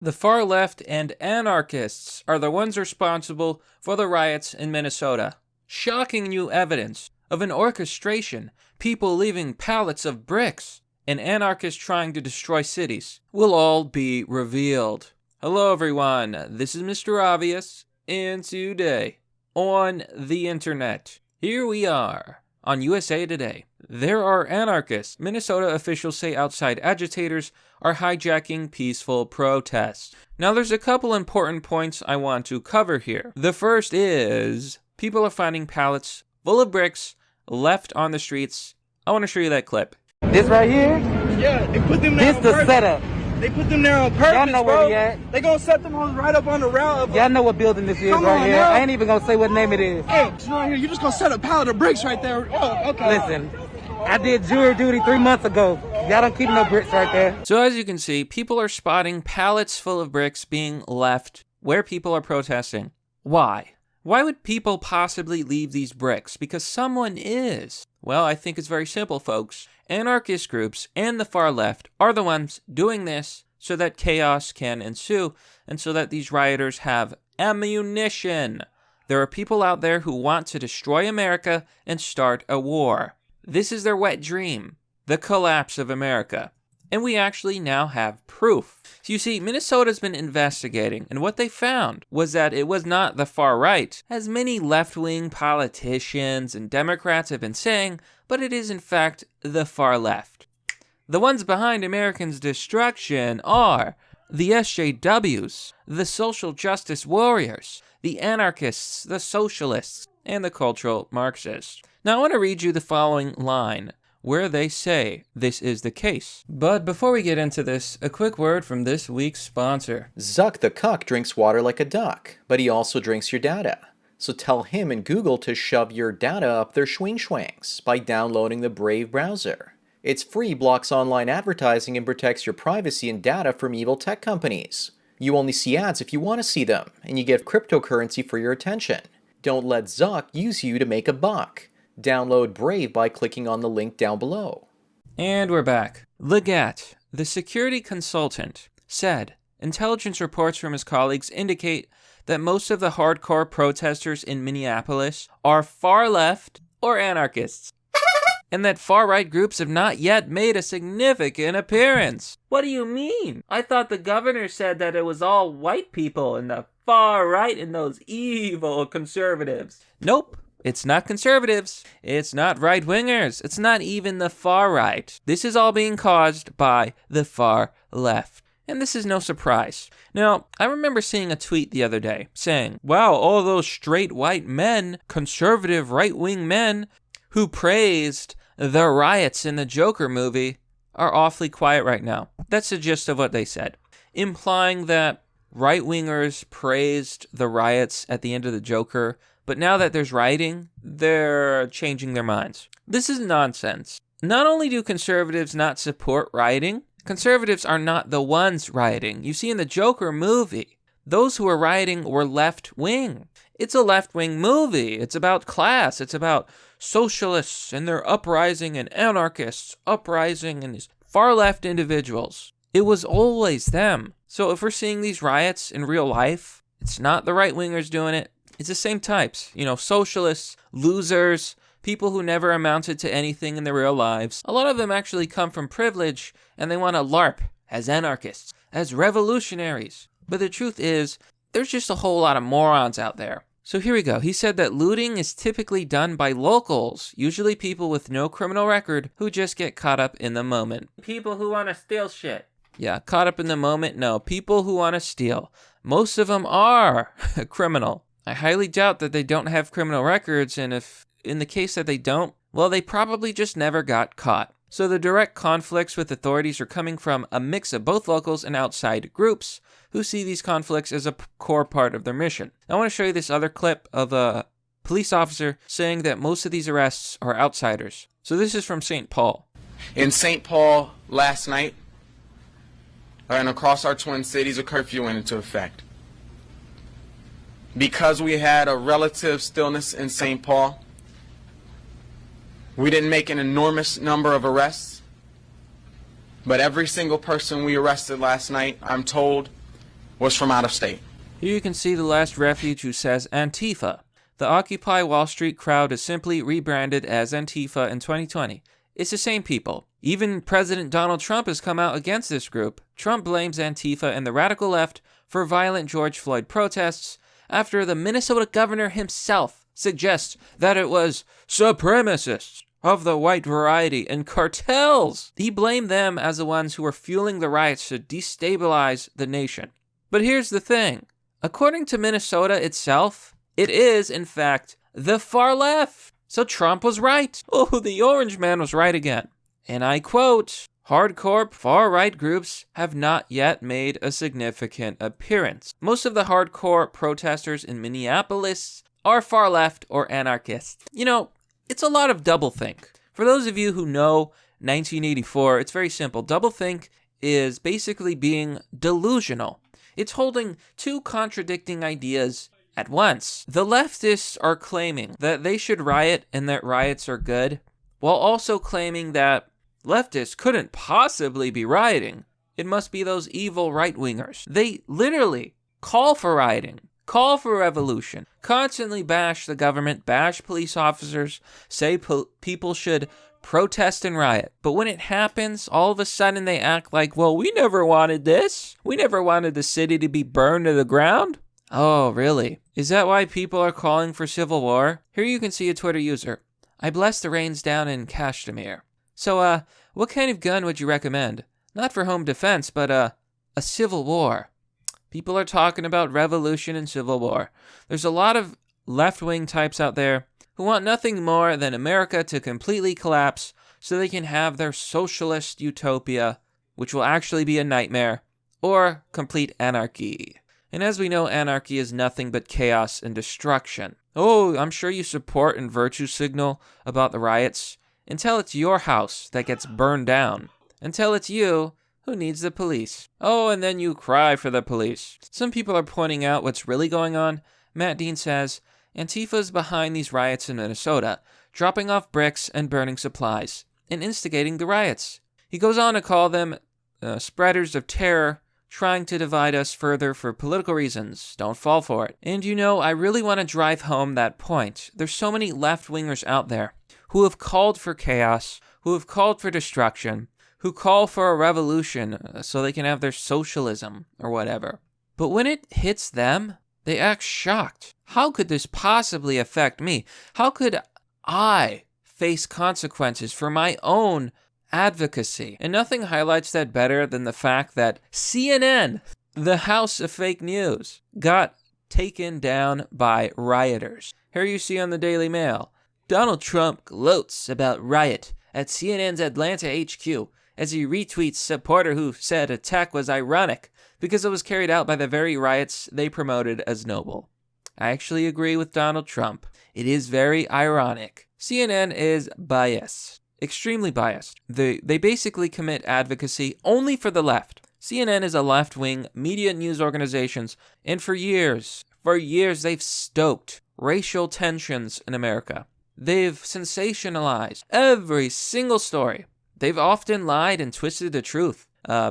The far left and anarchists are the ones responsible for the riots in Minnesota. Shocking new evidence of an orchestration, people leaving pallets of bricks, and anarchists trying to destroy cities will all be revealed. Hello everyone, this is Mr. Obvious, and today, on the internet, here we are, on USA Today. There are anarchists. Minnesota officials say outside agitators are hijacking peaceful protests. Now there's a couple important points I want to cover here. The first is, people are finding pallets full of bricks left on the streets. I want to show you that clip. This right here? Yeah, they put them there This on the purpose. setup. They put them there on purpose, Y'all know bro. where we at. They gonna set them hoes right up on the route. Y'all know what building this is Come right on here. now. I ain't even gonna say what name it is. Hey, it's not here. You just gonna set a pallet of bricks right there. Oh, okay. Listen, I did jury duty 3 months ago. Y'all don't keep no bricks right there. So as you can see, people are spotting pallets full of bricks being left where people are protesting. Why? Why would people possibly leave these bricks? Because someone is. Well, I think it's very simple, folks. Anarchist groups and the far left are the ones doing this so that chaos can ensue and so that these rioters have ammunition. There are people out there who want to destroy America and start a war. This is their wet dream, the collapse of America. And we actually now have proof. So you see, Minnesota's been investigating, and what they found was that it was not the far right, as many left-wing politicians and Democrats have been saying, but it is in fact the far left. The ones behind Americans' destruction are the SJWs, the social justice warriors, the anarchists, the socialists, and the cultural Marxists. Now I want to read you the following line, where they say this is the case. But before we get into this, a quick word from this week's sponsor. Zuck the cuck drinks water like a duck, but he also drinks your data. So tell him and Google to shove your data up their schwing-schwangs by downloading the Brave browser. It's free, blocks online advertising, and protects your privacy and data from evil tech companies. You only see ads if you want to see them, and you get cryptocurrency for your attention. Don't let Zuck use you to make a buck. Download Brave by clicking on the link down below. And we're back. Legat, the security consultant, said intelligence reports from his colleagues indicate that most of the hardcore protesters in Minneapolis are far left or anarchists, and that far-right groups have not yet made a significant appearance. What do you mean? I thought the governor said that it was all white people in the far right and those evil conservatives. Nope. It's not conservatives, it's not right-wingers, it's not even the far right. This is all being caused by the far left. And this is no surprise. Now, I remember seeing a tweet the other day saying, wow, all those straight white men, conservative right-wing men who praised the riots in the Joker movie are awfully quiet right now. That's the gist of what they said, implying that right-wingers praised the riots at the end of the Joker, but now that there's rioting, they're changing their minds. This is nonsense. Not only do conservatives not support rioting, conservatives are not the ones rioting. You see, in the Joker movie, those who are rioting were left-wing. It's a left-wing movie. It's about class. It's about socialists and their uprising and anarchists uprising and these far-left individuals. It was always them. So if we're seeing these riots in real life, it's not the right-wingers doing it. It's the same types, you know, socialists, losers, people who never amounted to anything in their real lives. A lot of them actually come from privilege and they want to LARP as anarchists, as revolutionaries. But the truth is, there's just a whole lot of morons out there. So here we go. He said that looting is typically done by locals, usually people with no criminal record who just get caught up in the moment. People who want to steal shit. Yeah, caught up in the moment? No, people who want to steal. Most of them are criminal. I highly doubt that they don't have criminal records, and if in the case that they don't, well, they probably just never got caught. So the direct conflicts with authorities are coming from a mix of both locals and outside groups who see these conflicts as a core part of their mission. I want to show you this other clip of a police officer saying that most of these arrests are outsiders. So this is from St. Paul. In St. Paul last night, and across our twin cities, a curfew went into effect. Because we had a relative stillness in St. Paul, we didn't make an enormous number of arrests, but every single person we arrested last night, I'm told, was from out of state. Here you can see the last refuge who says Antifa. The Occupy Wall Street crowd is simply rebranded as Antifa in 2020. It's the same people. Even President Donald Trump has come out against this group. Trump blames Antifa and the radical left for violent George Floyd protests after the Minnesota governor himself suggests that it was supremacists of the white variety and cartels. He blamed them as the ones who were fueling the riots to destabilize the nation. But here's the thing. According to Minnesota itself, it is, in fact, the far left. So Trump was right. Oh, the orange man was right again. And I quote, hardcore far-right groups have not yet made a significant appearance. Most of the hardcore protesters in Minneapolis are far left or anarchists. You know, it's a lot of doublethink. For those of you who know 1984, it's very simple. Doublethink is basically being delusional. It's holding two contradicting ideas at once. The leftists are claiming that they should riot and that riots are good, while also claiming that leftists couldn't possibly be rioting. It must be those evil right-wingers. They literally call for rioting, call for revolution, constantly bash the government, bash police officers, say people should protest and riot. But when it happens, all of a sudden they act like, well, we never wanted this. We never wanted the city to be burned to the ground. Oh, really? Is that why people are calling for civil war? Here you can see a Twitter user. I bless the rains down in Kashmir. So, what kind of gun would you recommend? Not for home defense, but, a civil war. People are talking about revolution and civil war. There's a lot of left-wing types out there who want nothing more than America to completely collapse so they can have their socialist utopia, which will actually be a nightmare, or complete anarchy. And as we know, anarchy is nothing but chaos and destruction. Oh, I'm sure you support and virtue signal about the riots until it's your house that gets burned down. Until it's you who needs the police. Oh, and then you cry for the police. Some people are pointing out what's really going on. Matt Dean says, Antifa's behind these riots in Minnesota, dropping off bricks and burning supplies, and instigating the riots. He goes on to call them spreaders of terror, trying to divide us further for political reasons. Don't fall for it. And you know, I really want to drive home that point. There's so many left-wingers out there who have called for chaos, who have called for destruction, who call for a revolution so they can have their socialism or whatever. But when it hits them, they act shocked. How could this possibly affect me? How could I face consequences for my own advocacy? And nothing highlights that better than the fact that CNN, the house of fake news, got taken down by rioters. Here you see on the Daily Mail, Donald Trump gloats about riot at CNN's Atlanta HQ as he retweets supporter who said attack was ironic because it was carried out by the very riots they promoted as noble. I actually agree with Donald Trump. It is very ironic. CNN is biased. Extremely biased. They basically commit advocacy only for the left. CNN is a left-wing media news organization, and for years they've stoked racial tensions in America. They've sensationalized every single story. They've often lied and twisted the truth,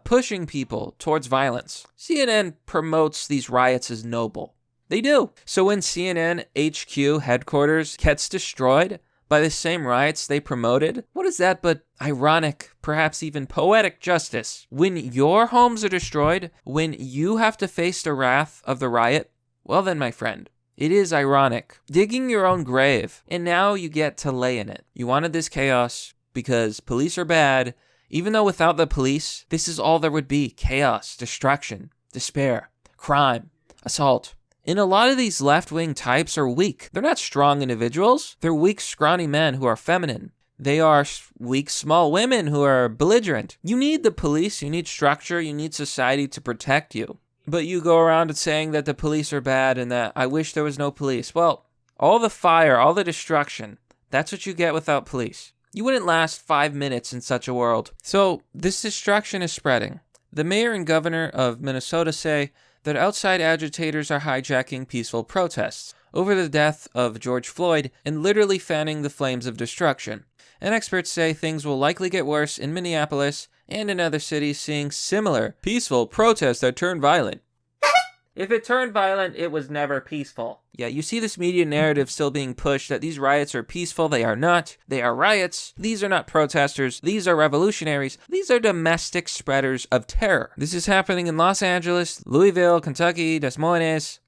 pushing people towards violence. CNN promotes these riots as noble. They do. So when CNN HQ headquarters gets destroyed by the same riots they promoted, what is that but ironic, perhaps even poetic justice? When your homes are destroyed, when you have to face the wrath of the riot, well then, my friend, it is ironic. Digging your own grave, and now you get to lay in it. You wanted this chaos because police are bad, even though without the police, this is all there would be. Chaos, destruction, despair, crime, assault. And a lot of these left-wing types are weak. They're not strong individuals. They're weak, scrawny men who are feminine. They are weak, small women who are belligerent. You need the police, you need structure, you need society to protect you. But you go around saying that the police are bad and that I wish there was no police. Well, all the fire, all the destruction, that's what you get without police. You wouldn't last 5 minutes in such a world. So this destruction is spreading. The mayor and governor of Minnesota say that outside agitators are hijacking peaceful protests over the death of George Floyd and literally fanning the flames of destruction. And experts say things will likely get worse in Minneapolis and in other cities seeing similar peaceful protests that turn violent. If it turned violent, it was never peaceful. Yeah, you see this media narrative still being pushed that these riots are peaceful. They are not. They are riots. These are not protesters. These are revolutionaries. These are domestic spreaders of terror. This is happening in Los Angeles, Louisville, Kentucky, Des Moines,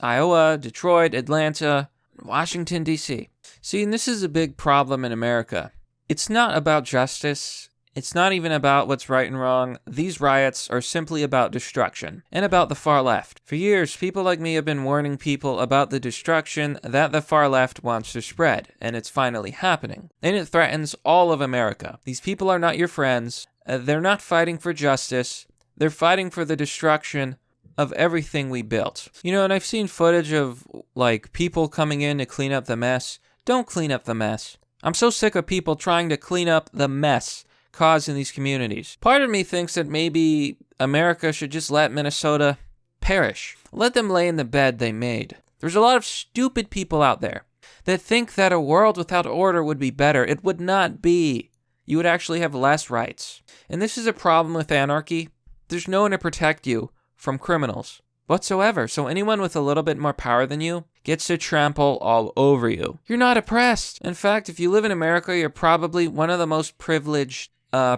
Iowa, Detroit, Atlanta, Washington, D.C. See, and this is a big problem in America. It's not about justice. It's not even about what's right and wrong. These riots are simply about destruction and about the far left. For years, people like me have been warning people about the destruction that the far left wants to spread, and it's finally happening. And it threatens all of America. These people are not your friends. They're not fighting for justice. They're fighting for the destruction of everything we built. You know, and I've seen footage of, like, people coming in to clean up the mess. Don't clean up the mess. I'm so sick of people trying to clean up the mess caused in these communities. Part of me thinks that maybe America should just let Minnesota perish. Let them lay in the bed they made. There's a lot of stupid people out there that think that a world without order would be better. It would not be. You would actually have less rights. And this is a problem with anarchy. There's no one to protect you from criminals whatsoever. So anyone with a little bit more power than you gets to trample all over you. You're not oppressed. In fact, if you live in America, you're probably one of the most privileged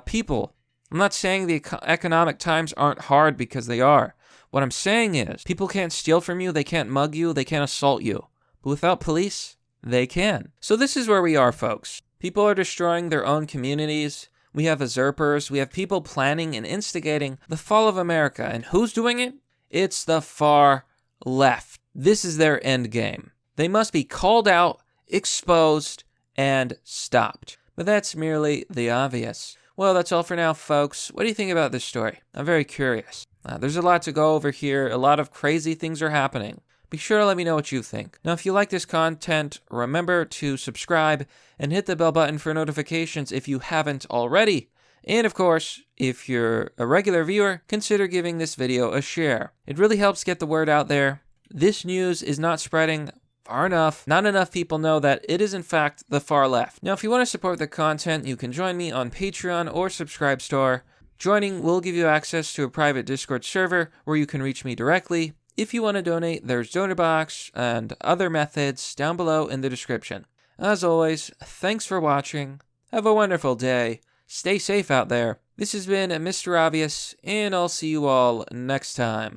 people. I'm not saying the economic times aren't hard, because they are. What I'm saying is, people can't steal from you, they can't mug you, they can't assault you. But without police, they can. So this is where we are, folks. People are destroying their own communities. We have usurpers. We have people planning and instigating the fall of America. And who's doing it? It's the far left. This is their end game. They must be called out, exposed, and stopped. But that's merely the obvious. Well, that's all for now, folks. What do you think about this story? I'm very curious. There's a lot to go over here. A lot of crazy things are happening. Be sure to let me know what you think. Now, if you like this content, remember to subscribe and hit the bell button for notifications if you haven't already. And of course, if you're a regular viewer, consider giving this video a share. It really helps get the word out there. This news is not spreading far enough. Not enough people know that it is in fact the far left. Now, if you want to support the content, you can join me on Patreon or Subscribestar. Joining will give you access to a private Discord server where you can reach me directly. If you want to donate, there's donor box and other methods down below in the description. As always, thanks for watching. Have a wonderful day. Stay safe out there. This has been Mr. Obvious, and I'll see you all next time.